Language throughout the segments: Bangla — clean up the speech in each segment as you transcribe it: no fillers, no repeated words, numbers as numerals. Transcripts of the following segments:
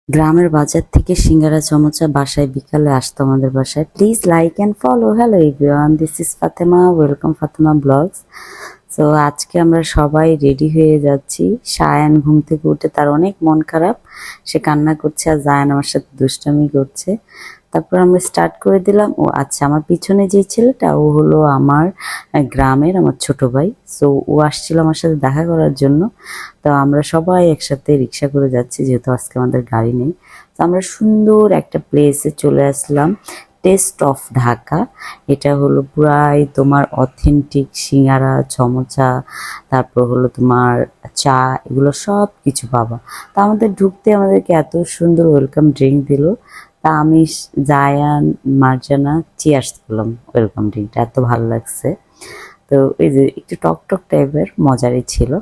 গ্রামের বাজার থেকে সিঙ্গারা চমচা বাসায় বিকালে আসতো আমাদের বাসায়। Please like and follow. Hello everyone, this is Fatema, welcome Fatema blogs. So আজকে আমরা সবাই রেডি হয়ে যাচ্ছি। সায়ান ঘুম থেকে উঠে তার অনেক মন খারাপ, সে কান্না করছে আর জায়ান আমার সাথে দুষ্টামি করছে। তারপর আমরা স্টার্ট করে দিলাম। ও আচ্ছা, আমার পিছনে যে ছেলেটা ও হলো আমার গ্রামের আমার ছোট ভাই। সো ও আসছিল আমার সাথে দেখা করার জন্য। তো আমরা সবাই একসাথে রিক্সা করে যাচ্ছি, যেহেতু আজকে আমাদের গাড়ি নেই। তো আমরা সুন্দর একটা প্লেসে চলে আসলাম, টেস্ট অফ ঢাকা। এটা হলো পুরাই তোমার অথেন্টিক সিঙ্গারা চমচা, তারপর হলো তোমার চা, এগুলো সব কিছু পাবা। তা আমাদের ঢুকতে আমাদেরকে এত সুন্দর ওয়েলকাম ড্রিঙ্ক দিল। তা আমি জায়ান মার্জানা চিয়ার্স করলাম ওয়েলকাম ড্রিঙ্কটা, এত ভালো লাগছে। তো এই যে একটু টক টক টাইপের মজারই ছিল।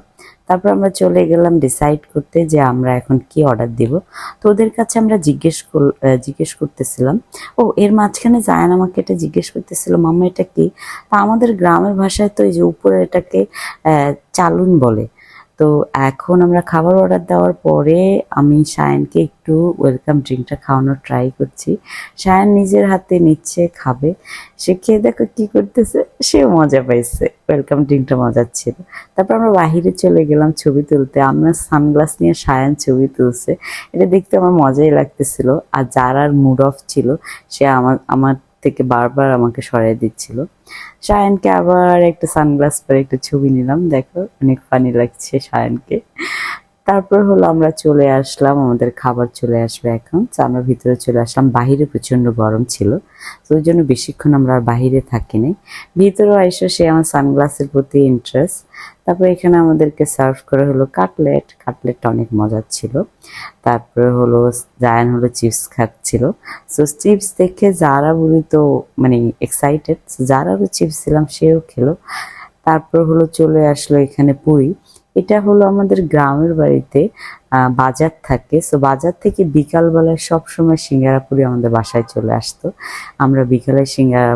তারপর আমরা চলে গেলাম ডিসাইড করতে যে আমরা এখন কি অর্ডার দিব। তো ওদের কাছে আমরা জিজ্ঞেস করতেছিলাম। ও এর মাঝখানে জায়ান আমাকে এটা জিজ্ঞেস করতেছিল, মাম্মা এটা কি? তা আমাদের গ্রামের ভাষায় তো এই যে উপরে এটাকে চালুন বলে। তো এখন আমরা খাবার অর্ডার দেওয়ার পরে আমি সায়ানকে একটু ওয়েলকাম ড্রিঙ্কটা খাওয়ানোর ট্রাই করছি। সায়ান নিজের হাতে নিচ্ছে, খাবে। সে খেয়ে দেখো কি করতেছে, সে মজা পাইছে, ওয়েলকাম ড্রিঙ্কটা মজার ছিল। তারপর আমরা বাহিরে চলে গেলাম ছবি তুলতে। আমরা সানগ্লাস নিয়ে সায়ান ছবি তুলছে, এটা দেখতে আমার মজাই লাগতেছিল। আর যার মুড অফ ছিল সে আমার থেকে বারবার আমাকে সরিয়ে দিচ্ছিল। সায়ানকে আবার একটা সানগ্লাস পরে একটা ছবি নিলাম, দেখো অনেক ফানি লাগছে সায়ানকে। তারপর হলো আমরা চলে আসলাম, আমাদের খাবার চলে আসবে এখন। তো আমরা ভিতরে চলে আসলাম, বাহিরে প্রচন্ড গরম ছিল, তো ওই জন্য বেশিক্ষণ আমরা আর বাহিরে থাকিনি। ভিতরেও এসে সে আমার সানগ্লাসের প্রতি ইন্টারেস্ট। তারপর এখানে আমাদেরকে সার্ভ করে হলো কাটলেটটা অনেক মজার ছিল। তারপরে হলো জায়ান হলো চিপস খাচ্ছিল। সো চিপস দেখে যারা বুড়ি তো মানে এক্সাইটেড, যারারও চিপস দিলাম সেও খেলো। তারপর হলো চলে আসলো এখানে পুরি। এটা হলো আমাদের গ্রামের বাড়িতে বাজার থাকে। সো বাজার থেকে বিকালবেলায় সবসময় সিঙ্গারা পুরি আমাদের বাসায় চলে আসতো। আমরা বিকালে সিঙ্গারা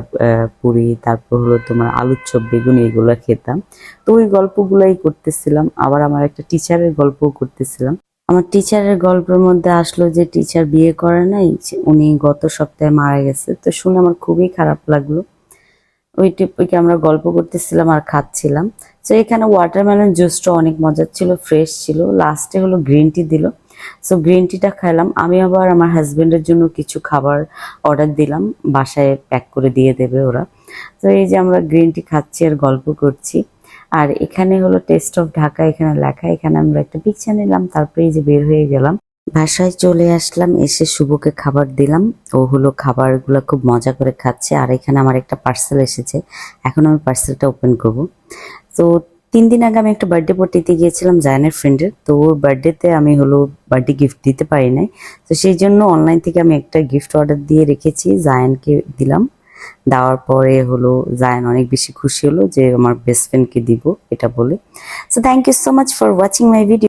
পুরি, তারপর হলো তোমার আলুর চপ বেগুনি এগুলো খেতাম। তো ওই গল্পগুলোই করতেছিলাম, আবার আমার একটা টিচারের গল্পও করতেছিলাম। আমার টিচারের গল্পের মধ্যে আসলো যে টিচার বিয়ে করে নাই, উনি গত সপ্তাহে মারা গেছে। তো শুনে আমার খুবই খারাপ লাগলো। ওইকে আমরা গল্প করতেছিলাম আর খাচ্ছিলাম। তো এখানে ওয়াটারমেলন জুসটা অনেক মজার ছিল, ফ্রেশ ছিল। লাস্টে হলো গ্রিন টি দিল। সো গ্রিন টিটা খাইলাম। আমি আবার আমার হাজবেন্ডের জন্য কিছু খাবার অর্ডার দিলাম, বাসায় প্যাক করে দিয়ে দেবে ওরা। তো এই যে আমরা গ্রিন টি খাচ্ছি আর গল্প করছি। আর এখানে হলো টেস্ট অফ ঢাকা এখানে লেখা। এখানে আমরা একটা পিকচার নিলাম, তারপরে এই যে বের হয়ে গেলাম। বাসায় চলে আসলাম, এসে শুভকে খাবার দিলাম। ও হলো খাবারগুলো খুব মজা করে খাচ্ছে। আর এখানে আমার একটা পার্সেল এসেছে, এখন আমি পার্সেলটা ওপেন করব। তো 3 দিন আগে আমি একটা বার্থডে পার্টিতে গিয়েছিলাম জায়ানের ফ্রেন্ডের। তো ওর বার্থডেতে আমি হলো বার্থডে গিফট দিতে পারি নাই। তো সেই জন্য অনলাইন থেকে আমি একটা গিফট অর্ডার দিয়ে রেখেছি, জায়ানকে দিলাম। দেওয়ার পরে হলো জায়ান অনেক বেশি খুশি হলো যে আমার বেস্ট ফ্রেন্ডকে দিব এটা বলে। So thank you so much for watching my video.